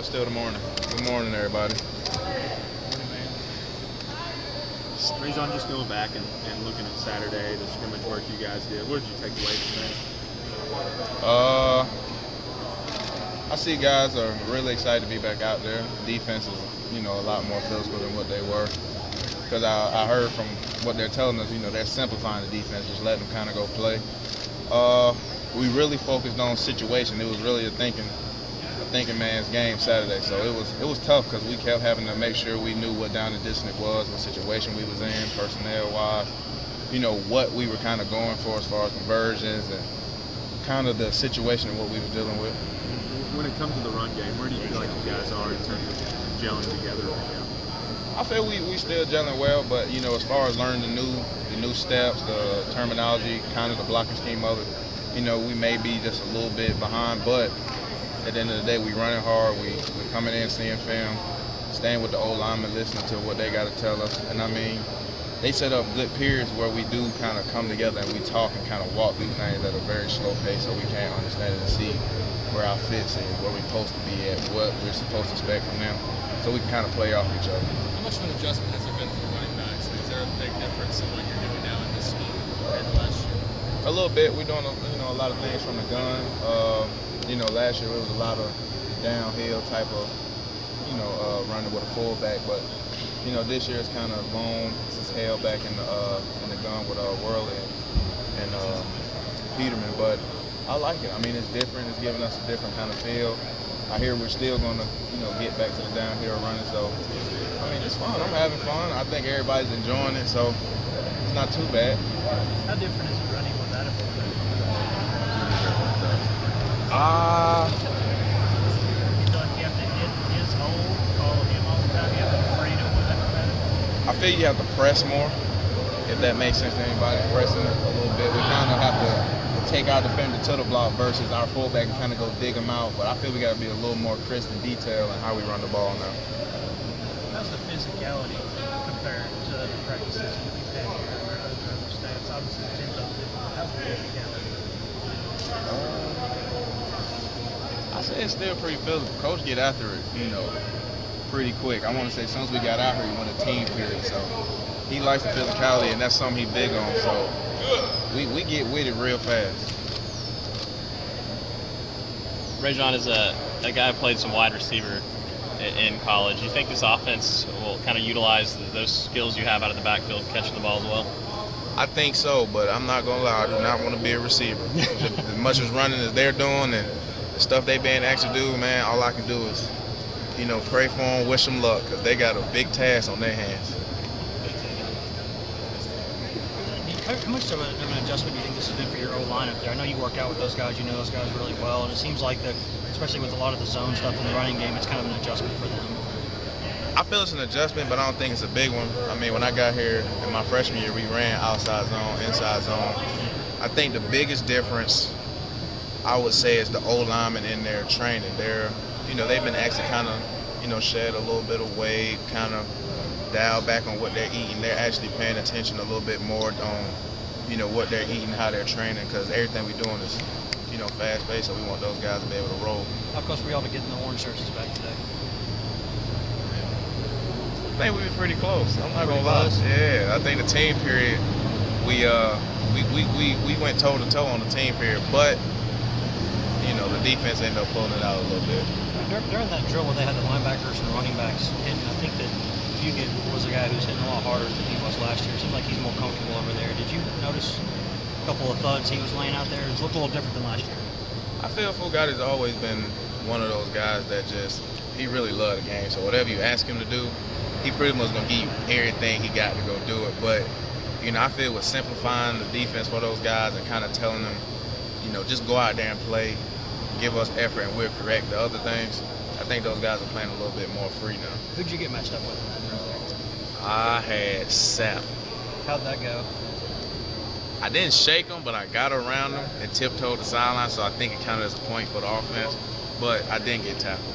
it's still the morning. Good morning, everybody. Morning, man. Rajion, just going back and looking at Saturday, the scrimmage work you guys did, what did you take away from that? I see guys are really excited to be back out there. Defense is, a lot more physical than what they were. Because I heard from what they're telling us, they're simplifying the defense, just letting them kind of go play. We really focused on situation. It was really a thinking man's game Saturday. So it was tough because we kept having to make sure we knew what down and distance it was, what situation we was in, personnel-wise, what we were kind of going for as far as conversions and kind of the situation and what we were dealing with. When it comes to the run game, where do you feel like you guys are in terms of gelling together right now? I feel we still gelling well, but as far as learning the new steps, the terminology, kind of the blocking scheme of it, we may be just a little bit behind, but at the end of the day, we running hard. We coming in, seeing film, staying with the old linemen, listening to what they got to tell us. And they set up good periods where we do kind of come together and we talk and kind of walk through things at a very slow pace, so we can understand it and see where our fits is, where we're supposed to be at, what we're supposed to expect from them, so we can kind of play off each other. How much of an adjustment has there been for running backs? Is there a big difference in what you're doing now in this scheme compared to last year? A little bit. We're doing a lot of things from the gun. Last year it was a lot of downhill type of running with a fullback, but this year it's kind of long. It's held back in the gun with Worley and Peterman, but I like it. It's different. It's giving us a different kind of feel. I hear we're still going to get back to the downhill running, so it's fun. I'm having fun. I think everybody's enjoying it, so it's not too bad. How different is it running without a fullback? You feel like you have to hit his hole, follow him all the time, you have the freedom with that? I feel you have to press more, if that makes sense to anybody, pressing it a little bit. We kind of have to take our defender to the block versus our fullback and kind of go dig them out, but I feel we got to be a little more crisp and detailed in how we run the ball now. How's the physicality compared to the practices you've had here or other stats? Obviously, the team's up different. How's the physicality? I say it's still pretty physical. Coach get after it, pretty quick. I want to say as soon as we got out here, he won a team period, so he likes the physicality, and that's something he's big on. So we get with it real fast. Rajion is a guy who played some wide receiver in college. Do you think this offense will kind of utilize those skills you have out of the backfield, catching the ball as well? I think so, but I'm not going to lie. I do not want to be a receiver. As much as running as they're doing and the stuff they've been asked to do, man, all I can do is, pray for them, wish them luck, because they got a big task on their hands. How much of an adjustment do you think this has been for your O-line up there? I know you work out with those guys, you know those guys really well, and it seems like that, especially with a lot of the zone stuff in the running game, it's kind of an adjustment for them. I feel it's an adjustment, but I don't think it's a big one. When I got here in my freshman year, we ran outside zone, inside zone. I think the biggest difference, I would say, is the O-linemen in their training. They've been asked to kind of, shed a little bit of weight, kind of dial back on what they're eating. They're actually paying attention a little bit more on, what they're eating, how they're training, because everything we're doing is, fast-paced, so we want those guys to be able to roll. How close were y'all to getting the orange jerseys back today? I think we were pretty close. I'm not gonna lie. Yeah, I think the team period, we went toe-to-toe on the team period, but the defense ended up pulling it out a little bit. During that drill where they had the linebackers and running backs hitting, I think that Fugit was a guy who's hitting a lot harder than he was last year. It seemed like he's more comfortable over there. Did you notice a couple of thuds he was laying out there? It looked a little different than last year. I feel Fugit has always been one of those guys that he really loved the game. So whatever you ask him to do, he pretty much gonna give you everything he got to go do it. But I feel with simplifying the defense for those guys and kind of telling them, just go out there and play, give us effort, and we'll correct the other things. I think those guys are playing a little bit more free now. Who'd you get matched up with? I had Sap. How'd that go? I didn't shake him, but I got around him and tiptoed the sideline, so I think it counted as a point for the offense. But I didn't get tackled.